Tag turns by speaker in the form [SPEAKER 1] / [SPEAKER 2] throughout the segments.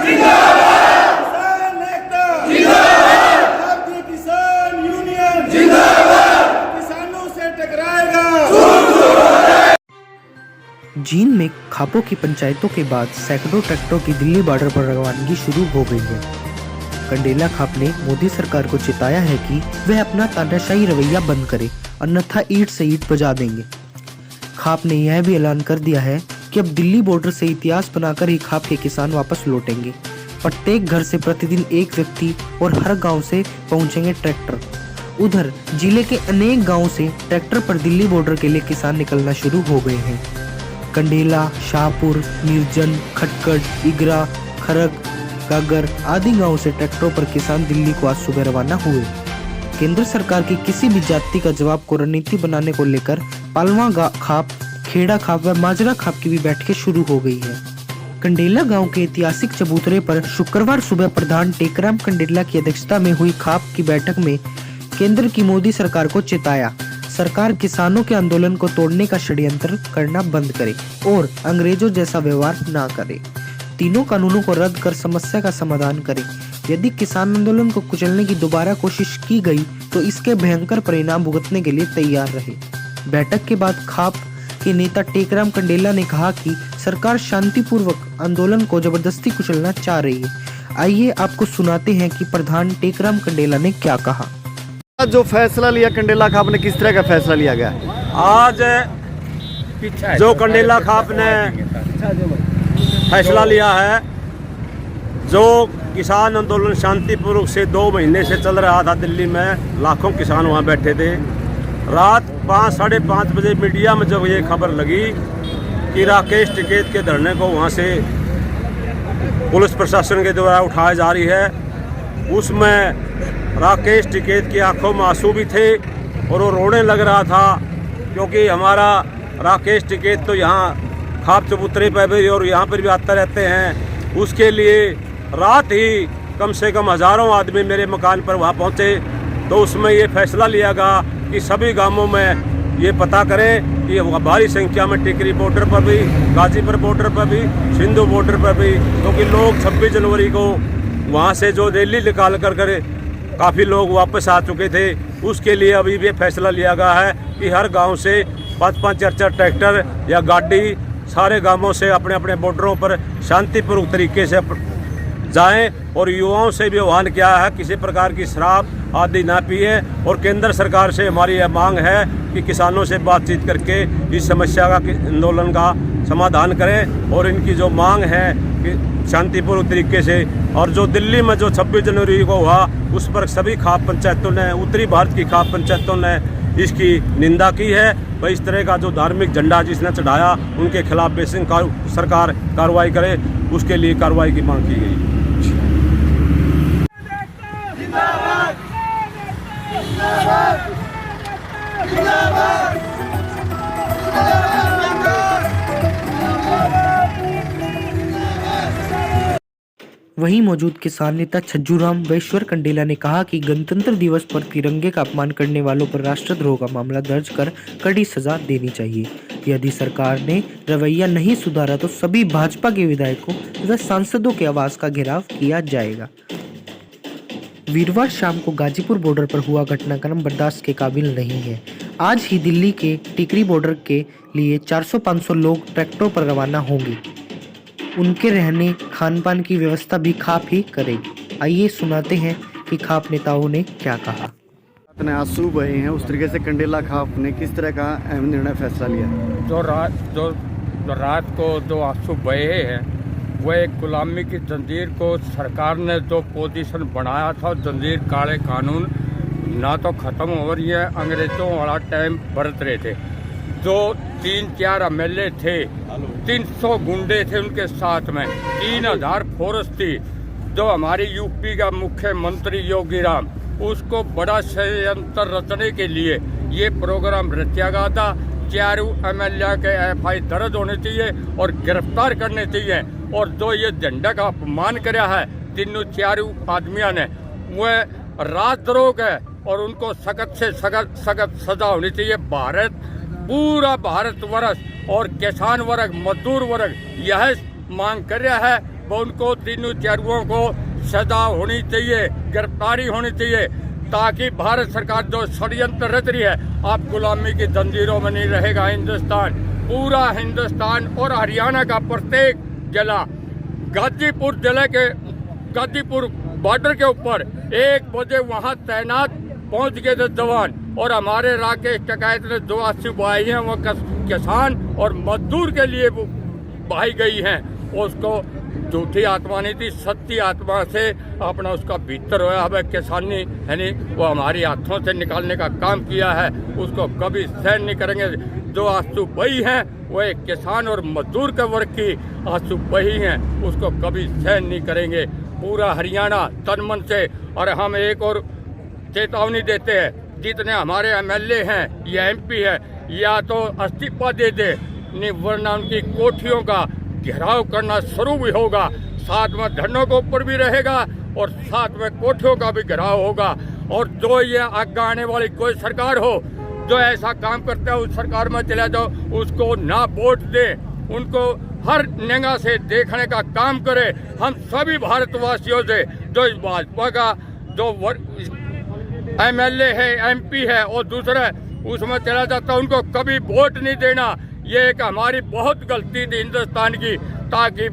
[SPEAKER 1] किसान एकता भारतीय किसान यूनियन किसानों से टकराएगा।
[SPEAKER 2] जींद में खापों की पंचायतों के बाद सैकड़ों ट्रैक्टरों की दिल्ली बॉर्डर पर रवानगी शुरू हो गई है। कंडेला खाप ने मोदी सरकार को चिताया है कि वह अपना तानाशाही रवैया बंद करे, अन्यथा ईंट से ईंट बजा देंगे। खाप ने यह भी ऐलान कर दिया है कि अब दिल्ली बॉर्डर से इतिहास बनाकर ही खाप के किसान वापस लौटेंगे। प्रत्येक घर से प्रतिदिन एक व्यक्ति और हर गांव से पहुंचेंगे ट्रैक्टर। उधर जिले के अनेक गांवों से ट्रैक्टर पर दिल्ली बॉर्डर के लिए किसान निकलना शुरू हो गए हैं। कंडेला, शाहपुर, निर्जन, खटकड़, इगरा, खरग, गागर आदि गांवों से ट्रैक्टरों पर किसान दिल्ली को आज सुबह रवाना हुए। केंद्र सरकार की किसी भी जाति का जवाब को रणनीति बनाने को लेकर पालवा खाप, खेड़ा खाप व माजरा खाप की भी बैठकें शुरू हो गई है। कंडेला गांव के ऐतिहासिक चबूतरे पर शुक्रवार सुबह प्रधान टेकराम कंडेला की अध्यक्षता में हुई खाप की बैठक में केंद्र की मोदी सरकार को चिताया। सरकार किसानों के आंदोलन को तोड़ने का षड्यंत्र करना बंद करे और अंग्रेजों जैसा व्यवहार ना करे। तीनों कानूनों को रद्द कर समस्या का समाधान करे। यदि किसान आंदोलन को कुचलने की दोबारा कोशिश की गई तो इसके भयंकर परिणाम भुगतने के लिए तैयार रहे। बैठक के बाद खाप के नेता टेकराम कंडेला ने कहा कि सरकार शांतिपूर्वक आंदोलन को जबरदस्ती कुचलना चाह रही है। आइए आपको सुनाते हैं कि प्रधान टेकराम कंडेला ने क्या कहा।
[SPEAKER 3] जो फैसला लिया कंडेला खाप ने, किस तरह का फैसला लिया गया?
[SPEAKER 4] आज जो कंडेला खाप ने फैसला लिया है, जो किसान आंदोलन शांतिपूर्वक से 2 महीने से चल रहा था दिल्ली में, लाखों किसान वहां बैठे थे। रात 5 साढ़े 5 बजे मीडिया में जब ये खबर लगी कि राकेश टिकैत के धरने को वहां से पुलिस प्रशासन के द्वारा उठाया जा रही है, उसमें राकेश टिकैत की आंखों में आंसू भी थे और वो रोने लग रहा था, क्योंकि हमारा राकेश टिकैत तो यहाँ खाप चबूतरे पर भी और यहाँ पर भी आते रहते हैं। उसके लिए रात ही कम से कम हज़ारों आदमी मेरे मकान पर वहाँ पहुँचे। तो उसमें ये फैसला लिया गया कि सभी गांवों में ये पता करें कि भारी संख्या में टिकरी बॉर्डर पर भी, गाजीपुर बॉर्डर पर भी, सिंधु बॉर्डर पर भी, क्योंकि लोग 26 जनवरी को वहाँ से जो रैली निकाल कर काफ़ी लोग वापस आ चुके थे। उसके लिए अभी भी फैसला लिया गया है कि हर गांव से 5-5 4-4 ट्रैक्टर या गाड़ी सारे गांवों से अपने अपने बॉर्डरों पर शांतिपूर्वक तरीके से जाएं और युवाओं से भी आह्वान किया है किसी प्रकार की शराब आदि ना पिए। और केंद्र सरकार से हमारी यह मांग है कि किसानों से बातचीत करके इस समस्या का आंदोलन का समाधान करें और इनकी जो मांग है कि शांतिपूर्वक तरीके से। और जो दिल्ली में जो 26 जनवरी को हुआ, उस पर सभी खाप पंचायतों ने, उत्तरी भारत की खाप पंचायतों ने इसकी निंदा की है। वह इस तरह का जो धार्मिक झंडा जिसने चढ़ाया उनके खिलाफ बेसिक सरकार कार्रवाई करे, उसके लिए कार्रवाई की मांग की गई।
[SPEAKER 2] वहीं मौजूद किसान नेता छज्जूराम वैश्वर कंडेला ने कहा कि गणतंत्र दिवस पर तिरंगे का अपमान करने वालों पर राष्ट्रद्रोह का मामला दर्ज कर कड़ी सजा देनी चाहिए। यदि सरकार ने रवैया नहीं सुधारा तो सभी भाजपा के विधायकों व सांसदों के आवास का घेराव किया जाएगा। वीरवार शाम को गाजीपुर बॉर्डर पर हुआ घटनाक्रम बर्दाश्त के काबिल नहीं है। आज ही दिल्ली के टिकरी बॉर्डर के लिए 400-500 लोग ट्रैक्टरों पर रवाना होंगे। उनके रहने खान पान की व्यवस्था भी खाप ही करेगी। आइए सुनाते हैं कि खाप नेताओं ने क्या कहा।
[SPEAKER 3] इतने आंसू बहे हैं, उस तरीके से कंडेला खाप ने किस तरह का अहम निर्णय फैसला लिया?
[SPEAKER 4] जो रात को जो आंसू बहे हैं, वह एक गुलामी की जंजीर को सरकार ने जो पोजीशन बनाया था, जंजीर काले कानून ना तो ख़त्म हो रही है, अंग्रेज़ों वाला टाइम बरत रहे थे। जो 3-4 एमएलए थे, 300 गुंडे थे उनके साथ में, 3000 फोर्स थी। जो हमारी यूपी का मुख्यमंत्री योगी राम, उसको बड़ा षड्यंत्र रचने के लिए ये प्रोग्राम रचा गया था। 4 एमएलए के एफआई दर्ज होने चाहिए और गिरफ्तार करने चाहिए। और जो ये झंडा का अपमान कराया है तीनों 4 आदमियों ने, वह राजद्रोह है और उनको सख्त से सख्त सजा होनी चाहिए। पूरा भारत वर्ष और किसान वर्ग, मजदूर वर्ग यह मांग कर रहा है
[SPEAKER 5] वो उनको तीनों चेरुओं को सजा होनी चाहिए, गिरफ्तारी होनी चाहिए, ताकि भारत सरकार जो षड्यंत्र रच रही है, आप गुलामी की जंजीरों में नहीं रहेगा हिंदुस्तान। पूरा हिंदुस्तान और हरियाणा का प्रत्येक जिला, गाजीपुर जिले के गाजीपुर बॉर्डर के ऊपर 1 बजे वहां तैनात पहुंच गए थे जवान, और हमारे राकेश टिकैत ने जो आंसू बहाई हैं वो किसान और मजदूर के लिए बहाई गई हैं। उसको झूठी आत्मा नहीं थी, सच्ची आत्मा से अपना उसका भीतर होया है किसानी, यानी वो हमारे हाथों से निकालने का काम किया है, उसको कभी सहन नहीं करेंगे। जो आंसू बही हैं वो एक किसान और मजदूर के वर्ग की आंसू बही हैं, उसको कभी सहन नहीं करेंगे। पूरा हरियाणा तन मन से, और हम एक और चेतावनी देते हैं, जितने हमारे एमएलए हैं या एमपी है, या तो इस्तीफा दे दे, नहीं वरना उनकी कोठियों का घेराव करना शुरू भी होगा, साथ में धरनों के ऊपर भी रहेगा और साथ में कोठियों का भी घेराव होगा। और जो ये आगे आने वाली कोई सरकार हो जो ऐसा काम करता है, उस सरकार में चला जाओ, उसको ना वोट दे, उनको हर निगाह से देखने का काम करे। हम सभी भारतवासियों से जो इस भाजपा का जो एमएलए है, एमपी है और दूसरा उसमें चला जाता, उनको कभी वोट नहीं देना। ये एक हमारी बहुत गलती थी हिंदुस्तान की, ताकि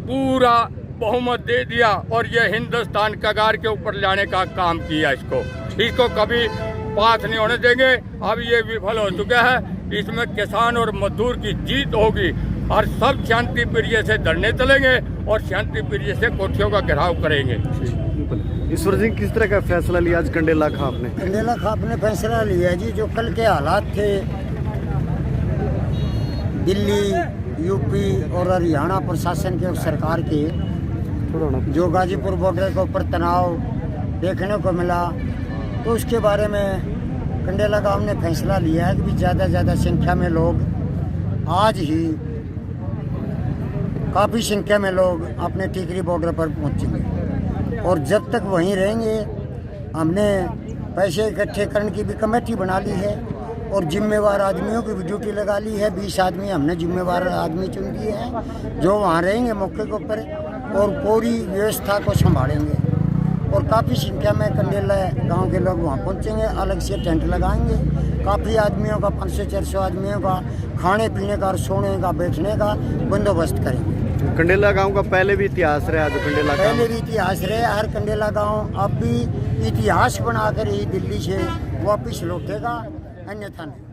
[SPEAKER 5] पूरा बहुमत दे दिया और ये हिंदुस्तान कगार के ऊपर लाने का काम किया। इसको कभी पास नहीं होने देंगे। अब ये विफल हो चुका है, इसमें किसान और मजदूर की जीत होगी और सब शांति प्रिय से धरने चलेंगे और शांति प्रिय से कोठियों का घेराव करेंगे।
[SPEAKER 3] ईश्वर सिंह, किस तरह का फैसला लिया आज कंडेला खाप ने?
[SPEAKER 6] कंडेला खाप ने फैसला लिया जी, जो कल के हालात थे दिल्ली, यूपी और हरियाणा प्रशासन के और सरकार के, जो गाजीपुर बॉर्डर के ऊपर तनाव देखने को मिला, तो उसके बारे में कंडेला गांव ने फैसला लिया है कि ज़्यादा से ज़्यादा संख्या में लोग आज ही, काफ़ी संख्या में लोग अपने टीकरी बॉर्डर पर पहुंचेंगे और जब तक वहीं रहेंगे, हमने पैसे इकट्ठे करने की भी कमेटी बना ली है और जिम्मेवार आदमियों की भी ड्यूटी लगा ली है। 20 आदमी हमने जिम्मेवार आदमी चुन लिए हैं जो वहाँ रहेंगे मौके के ऊपर और पूरी व्यवस्था को संभालेंगे। और काफ़ी संख्या में कंडेला गांव के लोग वहाँ पहुँचेंगे, अलग से टेंट लगाएंगे। काफ़ी आदमियों का 500-400 आदमियों का खाने पीने का और सोने का बैठने का बंदोबस्त करेंगे।
[SPEAKER 3] कंडेला गांव का पहले भी इतिहास रहा, जो कंडेला
[SPEAKER 6] पहले भी इतिहास रहे, हर कंडेला गांव अब भी इतिहास बनाकर ही दिल्ली से वापस लौटेगा, अन्यथा नहीं।